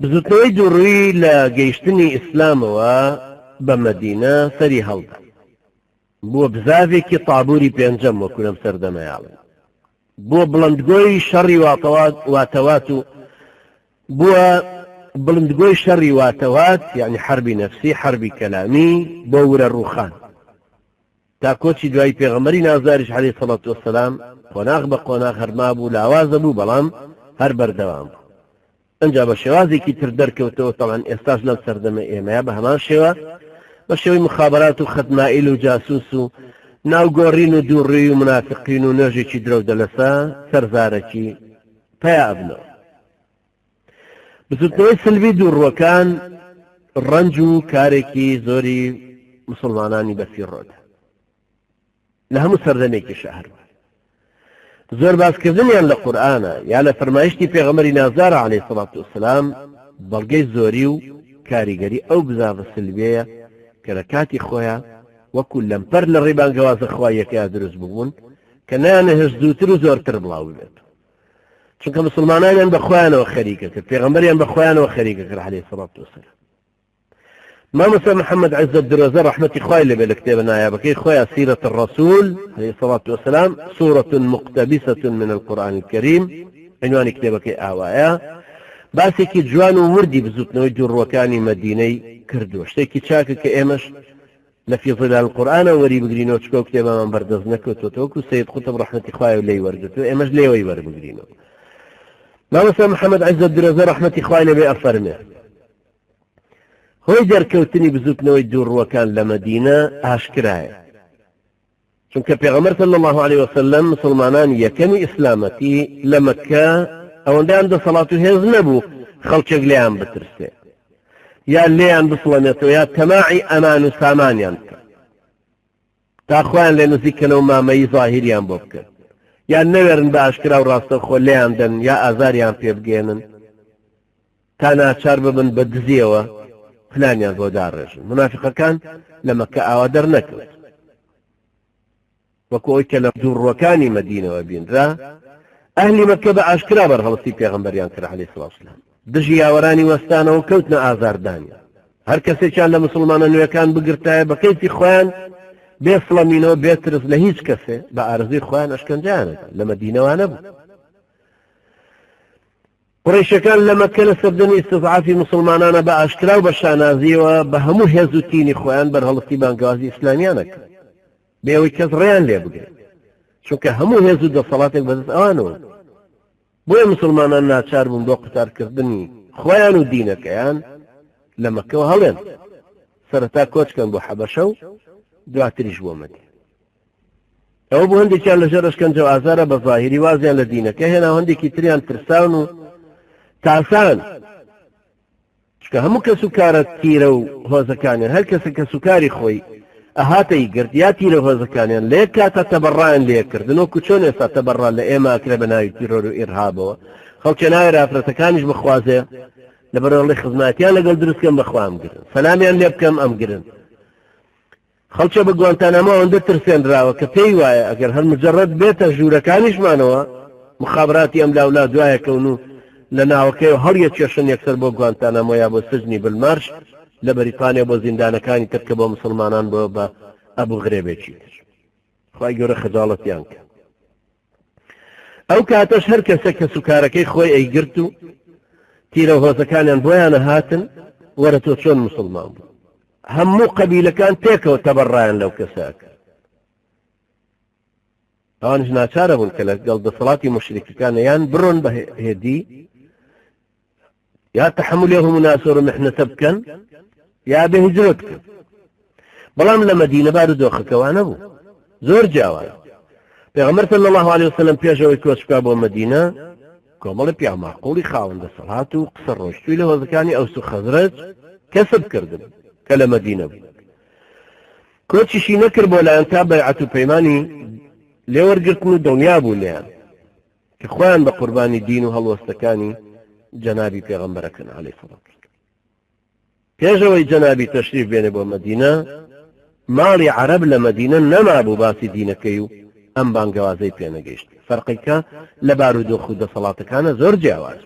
بزوتنەوەی دووڕووی لە گەیشتنی ئیسلامەوە بە مەدینە سەری هەڵدا بووە بزاوێکی تابووری پێنجەم وەکو لەم سەردەمەیاڵێ بووە بڵندگۆی شەڕی واتەوات و بووە بڵندگۆی شەڕی واتەوات یعنی حربی نەفسی حربی کەلامی بۆ ورە ڕووخان تا کۆچی دوای پێغەمبەری نازاریش عەلەیهی سەڵات وەسەلام قۆناغ بە قۆناغ هەرما بوو لاوازە بوو بەڵام هەر بەردەوام بوو ئەنجا بە شێوازێکی تر دەرکەوتەوە تەڵەن ئێستاش لەم سەردەمە ئێمەیە بە هەمان شێوە بە شێوەی مخابرات و خەتمائیل و جاسوس و ناوگۆڕین و دووڕووی و منافقین و نوێژێکی درەودە لەسا سەرزارەکی پیا ئەبنەوە بزوتنەوەی سلبی دووڕوەکان ڕەنج و کارێکی زۆری مسلمانانی بەسیڕۆدا لە هەموو سەردەمێکی شەهر زۆر باسکردنیان لە قورئانە یا لە فەرمایشتی پێغەمبەری نازارە عەلەیهی سەڵات وەسەلام بەڵگەی زۆری و کاریگەری ئەو بزاوە سلبیەیە کە لە کاتی خۆیان وەکو لەمپەر لە ڕێبانگەوازە خوایەکەیان دروست ببوون کە نایانەهێش زووتر و زۆرتر بڵاو بێت چونکە مسلمانانیان بە خۆیانەوە خەریکە کرد پێغەمبەریان بە خۆیانەوە خەریکە کرد عەلەیهی سەڵات وەسەلام مامۆستا محەممەد عەزەت درۆزە ڕەحمەتی خوای لەبێ لە کتێبە نایابەکەی خۆیان سیرەت الرەسوول عەلەیهی سەڵات وەسەلام سوورەة مقتەبسة من القورئان الكريم عنوانی کتێبەکەی ئاوایە باسێکی جوان و وردی بزوتنەوەی دووڕوەکانی مەدینەی کردووە شتێکی چاکە کە ئێمەش لە فی ظلال القورئانە وەری بگرینەوە چکە کتێبەمان بەردەست نەکەوتوەوەکو سەید قوتب ڕەحمەتی خوای لێی وەرگرتووە ئێمەش لێوەی وەربگرینەوە مامۆستا محەممەد عەزەت درۆزە ڕەحمەتی خوای لەبێ ئەفەرمێ هۆی دەرکەوتنی بزوتنەوەی دووڕوەکان لە مەدینە ئاشکرایە چونکە پێغەمبەر صلی الله عليه وسلم مسلمانان یەکەمی ئیسلامەتی لە مەککە ئەوەندەیان دەسەڵات و هێز نەبوو خەڵکێک لێیان بترسێ یا لێیان بسڵەمێتەوە یا تەماعی ئەمان و سامانیان بکە تا خۆیان لێ نزیکەنەوە مامەی ظاهریان بۆ بکەن یا نەوێرن بە ئاشکرا و ڕاستەخۆ لێیان دەن یا ئازاریان پێ بگێنن تا ناچار ببن بە دزیەوە پلانیان بۆ داڕێژن منافقەکان لە مەککە ئاوا دەرنەکەوت وەکو ئەوی کە لە دووڕوەکانی مەدینەوە بینرا ئەهلی مەککە بە ئاشکرا بەرهەڵستی پێغەمبەریان کرد عەلەیهی سەڵات وەسەلام دژی یاوەرانی وەستانەوە کەوتنە ئازاردانیان هەر کەسێکیان لە مسلمانە نوێیەکان بگرتایە بە کەیفی خۆیان بێسڵەمینەوە بێترس لە هیچ کەسێ بە ئارزوی خۆیان ئەشکەنجیانەکە لە مەدینەوە نەبوو قڕیشەکان لە مەککە لە سەردەمی ئیستیضعافی مسلمانانە بە ئاشکرا و بە شانازیەوە بە هەموو هێز و تینی خۆیان بەرهەڵستی بانگوازی ئیسلامیانەکە بێ ئەوەی کەس ڕێیان لێ بگرێت چونکە هەموو هێز و دەسەڵاتێک بەدەست ئەوانەوە بۆیە مسلمانان ناچار بوون بۆ قوتارکردنی خۆیان و دینەکەیان لە مەککەوە هەڵێن سەرەتا کۆچکەن بۆ حەبەشە و دواتریش بۆ مەدینە ئەوە بۆ هەندێکیان لەژێر ئەشکەنجە و ئازارە بە ظاهری وازیان لە دینەکە هێنا هەندێکی تریان ترسان و تاسان چکە هەموو کەس و کارە تیرە و هۆزەکانیان هەر کەسە کە سوکاری خۆی ئەهاتەی گرت یا تیرە هۆزەکانیان لێ کاتە تەبەڕایان لێکردن وەکو چۆن ئێستا تەبەڕا لە ئێمە ئەکرێ بە ناوی تیرۆر و ئیرهابەوە خەڵکێ ناوی ئافرەتەکانیش بخوازێ لەبەرەوەی خزمەتیان لەگەڵ دروستکەم بەخوام گرن سەلامیان لێ بکەم ئەم گرن خەڵکێ بە گوانتانامە ئەوەندە ترسێنراوە کە پێی وایە ئەگەر هەر مجەڕەد بێتە ژوورەکانیشمانەوە مخابراتی ئەم لاولا دوایەکەون و لە ناوەکەی و هەڵیە کێشن یەکسەر بۆ گوانتانامۆ یا بۆ سجنی بلمارش لە بەریتانیا بۆ زیندانەکانی ترکە بۆ مسلمانان بۆ بە ئەبوو غرێبێکی تر خوای گەورە خەجاڵەتیان کە ئەو کاتەش هەر کەسە کە سوکارەکەی خۆی ئەیگرت و تیرە هۆزەکانیان بۆیانە هاتن وەرە تۆ چۆن مسلمان بوو هەموو قەبیلەکان تێکەوە تەبەڕایان لەو کەساکە ئەوانش ناچارە بوون کە لەگەڵ دەسەڵاتی مشریکەکانە یان بڕۆن بە هێدی یا تحملهم ناسۆر و محنەتە بکەن یا بهجرە بکەن بەڵام لە مەدینە بار و دۆخەکەوانە بوو زۆر جیاوازە پێغەمبەر صلی الله عليه وسلم پێشەوەی کۆچ بکات بۆ مەدینە کۆمەڵی پیامەقوڵی خاوەن دەسەڵات و قسە ڕۆشتووی لە هۆزەکانی ئەوس و خەزرەج کەسب کردن کە لە مەدینە بوو کۆچیشی نەکرد بۆ لایەن تا بەیعەت و پەیمانی لێوەرگرتن و دڵنیا بوو لێیان کە خۆیان بە قوربانی دین و هەڵوەستەکانی جەنابی پێغەمبەرەکەن عەلەیهی سەڵات پێشەوەی جەنابی تەشریف بێنێ بۆ مەدینە ماڵی عەرەب لە مەدینە نەما بوو باسی دینەکەی و ئەم بانگەوازەی پێ نەگەیشت فەرقێکە لە بارودۆخ و دەسەڵاتەکانە زۆر جیاواز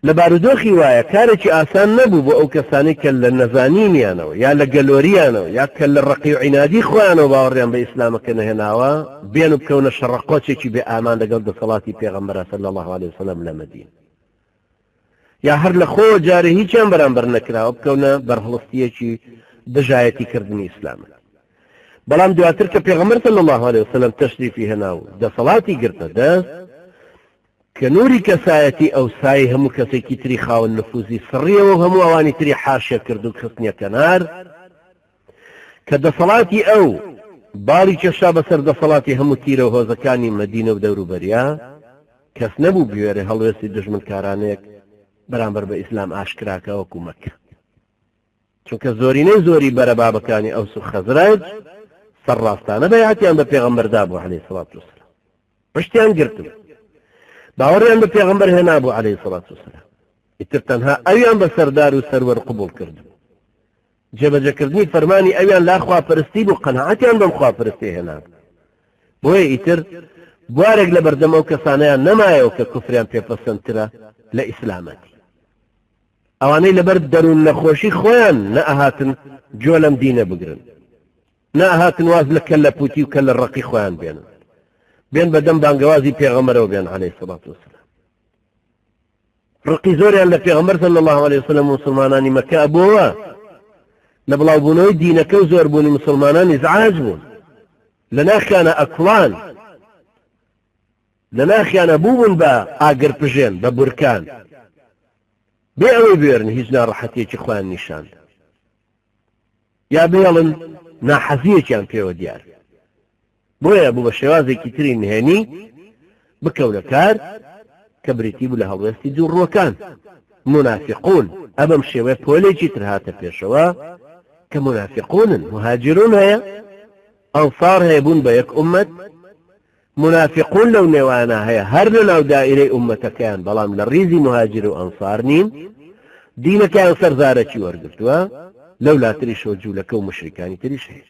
لە بارودۆخی وایە کارێکی ئاسان نەبوو بۆ ئەو کەسانی کە لە نەزانینیانەوە یا لە گەلۆریانەوە یا کە لە ڕقی و عینادی خۆیانەوە باوەڕیان بە ئیسلامەکە نەهێناوە بێن و بکەونە شەڕقۆچێکی بێ ئامان لەگەڵ دەسەڵاتی پێغەمبەر صلی الله علیه وسلم لە مەدینە، یا هەر لە خۆ جارێ هیچیان بەرامبەر نەکراوە بکەونە بەرهەڵستیەکی دژایەتی کردنی ئیسلامە. بەڵام دواتر کە پێغەمبەر صلی الله علیه وسلم تەشریفی هێنا و دەسەڵاتی گرتە دەست کە نوری کەسایەتی ئەو سای هەموو کەسێکی تری خاوەن نفوزی سڕیەوە و هەموو ئەوانی تری حاشیە کرد و خستنیە کەنار، کە دەسەڵاتی ئەو باڵی کێشا بەسەر دەسەڵاتی هەموو تیرە و هۆزەکانی مەدینە و دەوروبەریا، کەس نەبوو بوێرە هەڵوێستی دژمنکارانێک بەرامبەر بە ئیسلام ئاشکراکە وەکو مەککە، چونکە زۆرینەی زۆری بەرە بابەکانی ئەوس و خەزرەج سەرڕاستانە بەیعەتیان بە پێغەمبەردا بوو عەلەیهی سەڵات وسەلام، پشتیان گرتم باوەڕیان بە پێغەمبەر هێنا بوو عەلەیهی سەڵات وسەلام، ئیتر تەنها ئەویان بە سەردار و سەروەر قبوڵ کرد. جێبەجێکردنی فەرمانی ئەویان لا خواپەرستی بوو، قەناعەتیان بەم خواپەرستی هێنا، بۆیە ئیتر بوارێک لە بەردەم ئەو کەسانەیان نەمایەوە کە کوفریان پێپەسەندترە لە ئیسلامەتی. ئەوانەی لەبەر دەروون نەخۆشی خۆیان نەئەهاتن جۆ لەم دینە بگرن، نەئەهاتن واز لە کەل لە پوتی و کە لە ڕقی خۆیان بێنن، بێن بەدەم بانگەوازی پێغەمبەرەوە بێن عەلەیهی سەڵات وسەلام. ڕقی زۆریان لە پێغەمبەر صلی الله علیه وسلم و مسلمانانی مەکە بووە، لە بڵاوبوونەوەی دینەکە و زۆربوونی مسلمانان ئیزعاج بوون، لە ناخیانە ئەکڵان، لە ناخیانە بوون بە ئاگر پژێن بە بورکان، بێ ئەوەی بێرن هیچ ناڕەحەتیەکی خۆیان نیشان، یا بێڵن ناحەزیەکیان پێوە دیار، بۆیە بوو بە شێوازێکی تری نهێنی بکەونە کار کە بریتی بوو لە هەڵوێستی دووڕوەکان. منافقون ئەبەم شێوەیە پۆلێکی تر هاتە پێشەوە کە منافقونن، مهاجرون هەیە، ئەنصار هەیە بوون بە یەک ئومەت، منافقون لەو نێوانە هەیە هەر لە ناو دائیرەی ئومەتەکەیان، بەڵام لە ڕیزی مهاجر و ئەنصار نین، دینەکەیان سەرزارەکی وەرگرتووە، لەولاتری شۆجوولەکە و مشریکانی تریش هەیە.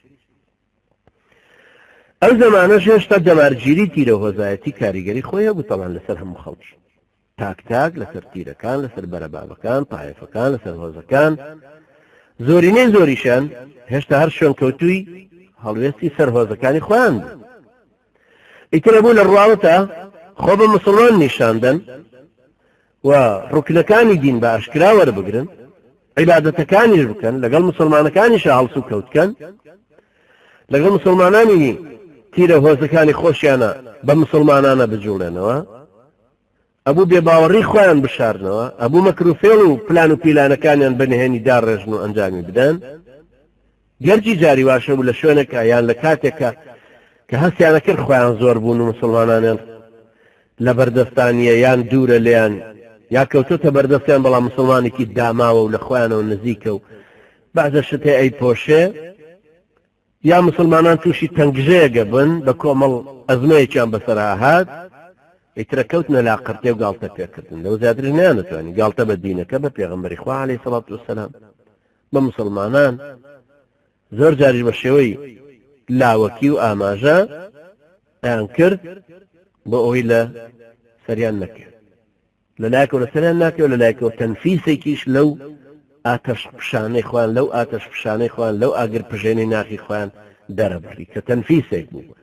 ئەو زەمانەش هێشتا دەمارگیری تیرە و هۆزایەتی کاریگەری خۆیە بوو تەڵان لەسەر هەموو خەڵکی، تاک تاک لەسەر تیرەکان، لەسەر بەرەبابەکان، تایفەکان، لەسەر هۆزەکان، زۆرینەی زۆریشان هێشتا هەر شوێن کەوتووی هەڵوێستی سەر هۆزەکانی خۆیان بوو. ئیترە بوو لە ڕواڵەتە خۆ بە مسلمان نیشاندن و ڕوکنەکانی دین بە ئاشکرا وەربگرن، عیبادەتەکانیش بکەن، لەگەڵ مسلمانەکانیش هەڵسو کەوتکەن، لەگەڵ مسلمانانی تیرە هۆزەکانی خۆشیانە بە مسلمانانە بجوڵێنەوە، ئەبوو بێباوەڕی خۆیان بشارنەوە، ئەبوو مەکروفێڵ و پلان و پیلانەکانیان بەنهێنی داڕێژن و ئەنجامی بدەن، گەرجی جاری واشە بوو لە شوێنێکە یان لە کاتێکە کە هەستیانە کرد خۆیان زۆر بوون و مسلمانانیان لە بەردەستانیە یان دوورە لێیان یا کەوتوتە بەردەستیان، بەڵام مسلمانێکی داماوە و لە خۆیانەوە نزیکە و بەعزە شتێ ئەی پۆشێ، یا مسلمانان تووشی تەنگژەیەگە بن بە کۆمەڵ ئەزمەیەکیان بەسەرا هات، ئیترە کەوتنە لاقرتێ و گاڵتە پێکردن، لەو زیاتر نەیانەتوانی گاڵتە بە دینەکە بە پێغەمبەری خوا عەلەیهی سەڵات وسەلام بە مسلمانان زۆر جاریش بە شێوەی لاوەکی و ئاماژە ئەیان کرد بۆ ئەوەی لە سەریان نەکرد، لە لایەکەوە لە سەریان ناکەوە، لە لایەکەوە تەنفیسێکیش لەو ئاتەش پشانەی خۆیان، لەو ئاتەش پشانەی خۆیان، لەو ئاگر پژێنەی ناخی خۆیان دەرەبڕی کە تەنفیسێک بوو،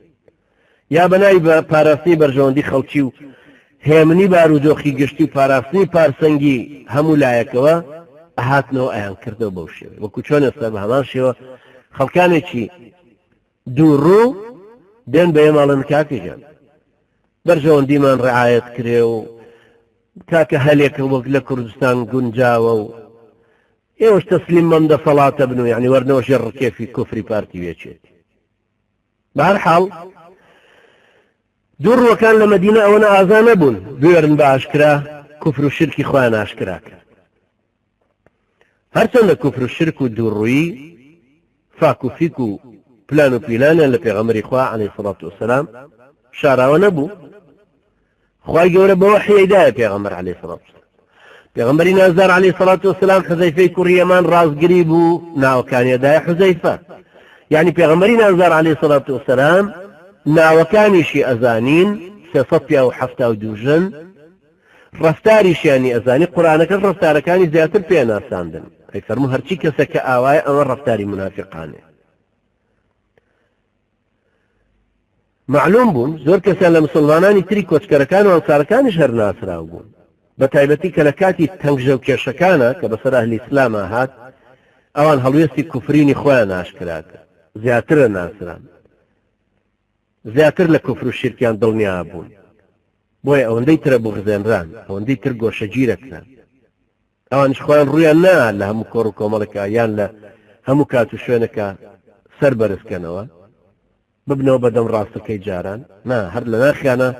یا بەناوی بە پاراستنی بەرژەوەندی خەڵکی و هێمنی بارودۆخی گشتی و پاراستنی پارسەنگی هەموو لایەکەوە ئەهاتنەوە ئەیان کردەوە بەو شێوە، وەکو چۆن ئێستا بە هەمان شێوە خەڵکانێکی دووڕوو دێن بە ئێماڵن کاکەجان بەرژەوەندیمان ڕعایەت کرێ و کاکە هەلێکە وەک لە کوردستان گونجاوە و ئێوەش تەسلیم مەم دەسەڵاتە بن و یعنی وەرنەوە ژێر ڕکێفی کوفری پارتی وێچێت. بە هەر حاڵ دووڕوەکان لە مەدینە ئەوەنە ئازا نەبوون بێرن بە ئاشکرا کوفر و شرکی خۆیان ئاشکرا کرد، هەرچەندە کوفر و شرک و دووڕووی فاک و فیک و پلان و پیلانیان لە پێغەمبەری خوا عەلەیهی سەڵات وسەلام شاراوە نەبوو، خوای گەورە بە وەحی هیدایە پێغەمبەر عەلەیهی سەڵات وسەلام، پێغەمبەری نازدار عەلەیهی سەڵات وسەلام حوزەیفەی کوڕی یەمان ڕازگری بوو ناوەکانیەدایە حوزەیفە، یعنی پێغەمبەری نازدار عەلەیهی سەڵات وسەلام ناوەکانیشی ئەزانین 372 ژن، ڕەفتاریشیانی ئەزانی قورئانەکەش ڕەفتارەکانی زیاتر پێ ناساندن ئەی فەرموو هەرچی کەسە کە ئاوایە ئەوە ڕەفتاری منافقانێ معلوم بوون زۆر کەسان لە مسلمانانی تری کۆچکەرەکان و ئەنسارەکانیش هەر ناسراو بوون بە تایبەتی کە لە کاتی تەنگژە و کێشەکانە کە بەسەر ئەهلی ئیسلامە هات ئەوان هەڵوێستی کوفرینی خۆیان ئاشکرا کرد زیاترە ناسران زیاتر لە کوفر و شیرکیان دڵنیا بوون بۆیە ئەوەندەی ترە بغزێنران ئەوەندەی تر گۆشەگیرەکران ئەوانش خۆیان ڕوویان نەهات لە هەموو کۆڕ و کۆمەڵێکە یان لە هەموو کات و شوێنەکە سەر بەرزکەنەوە ببنەوە بەدەم ڕاستەکەی جاران نا هەر لە ناخیانە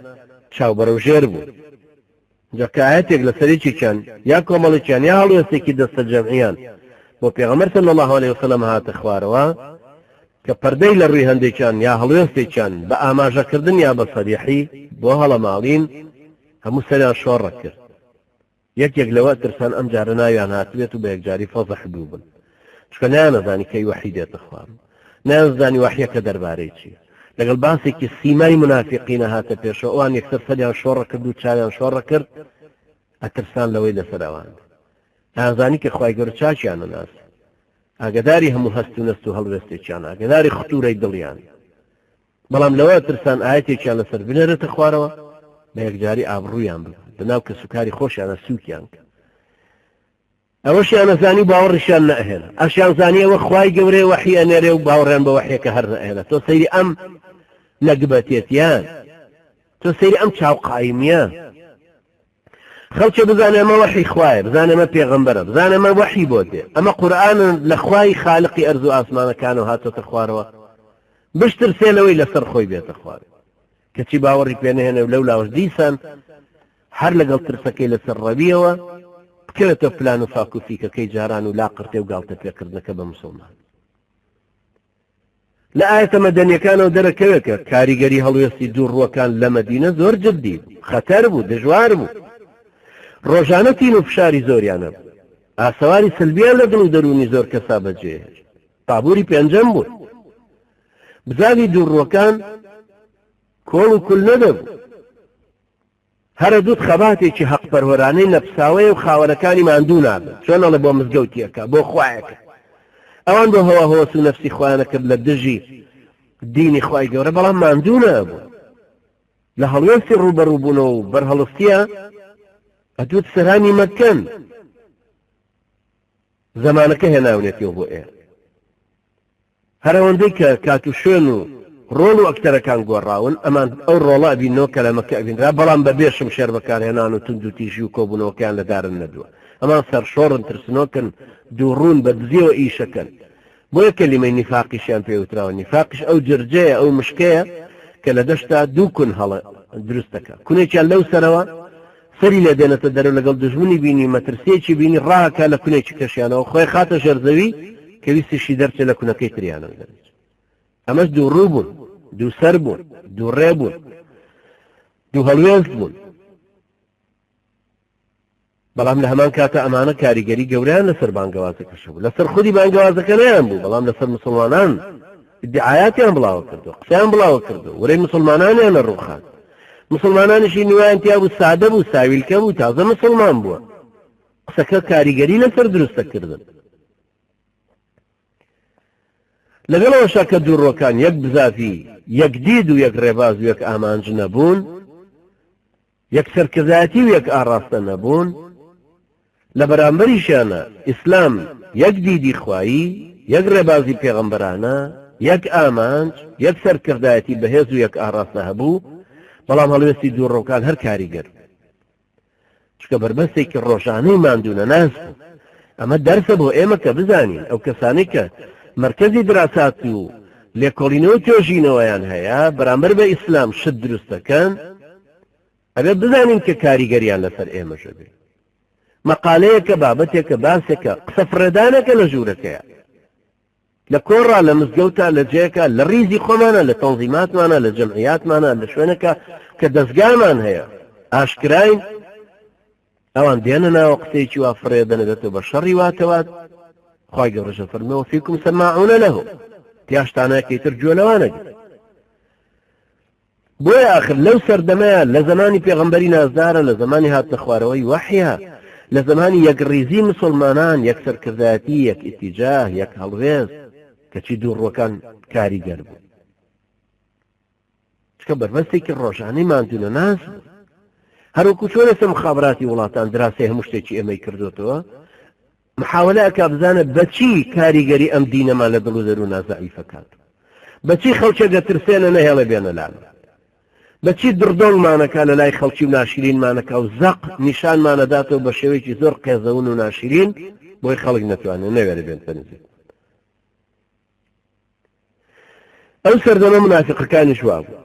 چاوبەرەوژێر بوو جەکایەتێک لە سەرێکیان یا کۆمەڵێکیان یا هەڵوێستێکی دەستە جەمعیان بۆ پێغەمبەر صلی الله علیه وسلم هاتە خوارەوە کە پەردەی لە ڕووی هەندێکیان یا هەڵوێستێکیان بە ئاماژەکردن یا بە سەریحی بۆ هەڵەماڵین هەموو سەریان شۆڕە کرد یەکێک لەوە ترسان ئەم جارە ناویان هاتوێت و بە یەکجاری فەزەح بوو بن چکە نایانەزانی کەی وەحی دێتە خوارن نایانزانی وەحیەکە دەربارەی چی لەگەڵ باسێکی سیمای منافقینە هاتە پێشەوە ئەوان یەکسەر سەریان شۆڕە کرد و چاویان شۆڕە کرد ئەترسان لەوەی لەسەر ئەوان نازانی کە خوای گەورە چاچیان نەناس ئاگداری هەموو هەست و نەست و هەڵوێستێکیان ئاگداری خەتوورەی دڵیان بەڵام لەوە ترسان ئاەتێکیان لەسەر بنێرێتە خوارەوە بە یەکجاری ئابڕوویان بکە بەناو کە سوکاری خۆشیانە سووکیان کرد ئەوەشیان نەزانی باوەڕیشیان نەهێنا ئەشیان زانیەوە خوای گەورەی وەحی ئەنێرێ و باوەڕیان بە وەحیەکە هەر نەهێنا تۆ سەیری ئەم نەگبەتێتیان تۆ سەیری ئەم چاوقایمیان خەڵکێ بزانێ ئەمە وەحی خوایە بزانێ ئەمە پێغەمبەرە بزانێ ئەمە وەحی بۆ دێ ئەمە قورئان لە خوای خالقی ئەرز و ئاسمانەکانەوە هاتۆتە خوارەوە بشترسێ لەوەی لەسەر خۆی بێتە خوارە کەچی باوەڕی پێ نەهێنێ و لەو لاوەش دیسان هەر لەگەڵ ترسەکەی لەسەر ڕەبیەوە بکەوێتە پلان و فاکوفیکەکەی جاران و لاقرتێ و گاڵتە پێکردنەکە بە مسلمان لە ئاەتە مەدەنیەکانەوە دەرەکەوێت کە کاریگەری هەڵوێستی دوو ڕووەکان لە مەدینە زۆر جددی خەتەر بوو دژوار بوو ڕۆژانە تین و فشاری زۆریانە بوو ئاسەواری سلبیان لە دڵ و دەرونی زۆر کەسا بەجێهێشت تابووری پێنجەم بوون بزاوی دوو ڕووەکان کۆڵ و کول نەدەبوو هەرە دووت خەباتێکی حەقپەروەرانەی نەفساوەیە و خاوەنەکانی ماندوو نابن چۆنەڵێ بۆ مزگەوتیەکە بۆ خوایەکە ئەوان بۆ هەوا هۆس و نەفسی خۆیانە کرد لە دژی دینی خوای گەورە بەڵام ماندوو نەبوو لە هەڵوێستی ڕوبەڕووبوونەوە و بەرهەڵستیە ئەدوت سەرانی مەکەن زەمانەکە هێناونێتەوە بۆ ئێ هەرەوەندەی کە کات و شوێن و ڕۆڵ و ئەکتەرەکان گۆڕاون ئەمان ئەو ڕۆڵە ئەبینەوە کە لە مەکە ئەبینرا بەڵام بە بێشم شێر بەکارهێنان و تند و تیژی و کۆبوونەوەکیان لەدارن نەدووە ئەمان سەرشۆڕن ترسنۆکن دووڕوون بە دزیەوە ئیشەکەن بۆیە کەلیمەی نیفاقیشیان پێوتراوە نیفاقیش ئەو جرجەیە ئەو مشکەیە کە لە دەشتا دوو کون هەڵە دروستەکە کونێکیان لەو سەرەوە سەری لێ دێنێتە دەرەوە لەگەڵ دژمنی بینی مەترسێکی بینی ڕاکە لە کونێکی کەشیانەوە خۆی خاتە ژەرزەوی کە ویستیشی دەرچێت لە کونەکەی تریانەوە دەرێت ئەمەش دووڕوو بوون دوو سەر بوون دوو ڕێ بوون دوو هەڵوێست بوون بەڵام لە هەمان کاتە ئەمانە کاریگەری گەوریان لەسەر بانگەوازەکەش بوو لەسەر خودی بانگەوازەکە نەیان بوو بەڵام لەسەر مسلمانان ئیدعایاتیان بڵاوە کردو قسەیان بڵاوە کردو وەرەی مسلمانانیانە ڕووخان مسلمانانیشی نوایان تیا بوو سادە بوو ساویلکە بوو تازە مسلمان بووە قسەکە کاریگەری لەسەر دروستەکردن لەگەڵەوەشا کە دووڕۆکان یەک بزافی یەک دید و یەک ڕێباز و یەک ئامانج نەبوون یەک سەرکردایەتی و یەک ئاڕاستە نەبوون لە بەرامبەریشیانە ئیسلام یەک دیدی خوایی یەک ڕێبازی پێغەمبەرانە یەک ئامانج یەک سەرکردایەتی بەهێز و یەک ئاڕاستە هەبوو بەڵام هەڵوێستی دووڕۆکان هەر کاریگەر چکە بربەستێکی ڕۆژانەی ماندوونە ناس بوو ئەمە دەرسە بۆ ئێمە کە بزانین ئەو کەسانی کە مرکزی دراسات و لێکۆڵینەوە توێژینەوەیان هەیە بەرامبەر بە ئیسلام شت دروستەکەن ئەبێت بزانین کە کاریگەریان لەسەر ئێمەشە بێ مەقالەیەکە بابەتێکە باسێکە قسە فرێدانەکە لە ژوورەکەیە لە کۆڕا لە مزگەوتە لە جێیەکە لە ڕیزی خۆمانە لە تەنزیماتمانە لە جەمعیاتمانە لە شوێنەکە کە دەستگامان هەیە ئاشکراین ئەوان دێنە ناوە قسەیەکی وا فرێدەنەدەتەوە بە شەڕی واتەوات خوای گەورەشە فەرمێوە فیکم سەماعون لەهو تیاشتانەکەی تر جوێنەوانەگرن بۆیە آخر لەو سەردەمەیە لە زمانی پێغەمبەری نازدارە لە زمانی هاتنە خوارەوەی وحیە لە زمانی یەکڕیزی مسلمانان یەک سەرکردایەتی یەک ئیتیجاه یەک هەڵوێز کەچی دووڕوەکان کاریگەر بوو چکە بەربەستێکی ڕۆژانەی ماندوونە ناز هەروەکو چۆن ئێستا مخابراتی وڵاتان دراسی هەموو شتێکی ئێمەی کردوتەوە محاولە ئەکا بزانە بەچی کاریگەری ئەم دینەمان لە دڵ و دەروونە زەعیفەکات بەچی خەڵکێ دەترسێنە نەهێڵێ بێنە لاڵە بەچی دڕدۆڵمانەکە لە لای خەڵکی و ناشرینمانەکە و زەق نیشانمانەداتەوە بە شێوەیەکی زۆر قێزەون و ناشرین بۆی خەڵک نەتوانێت نەوێرە بێن پەنجێ ئەو سەردەمە منافقەکانیش وا بوو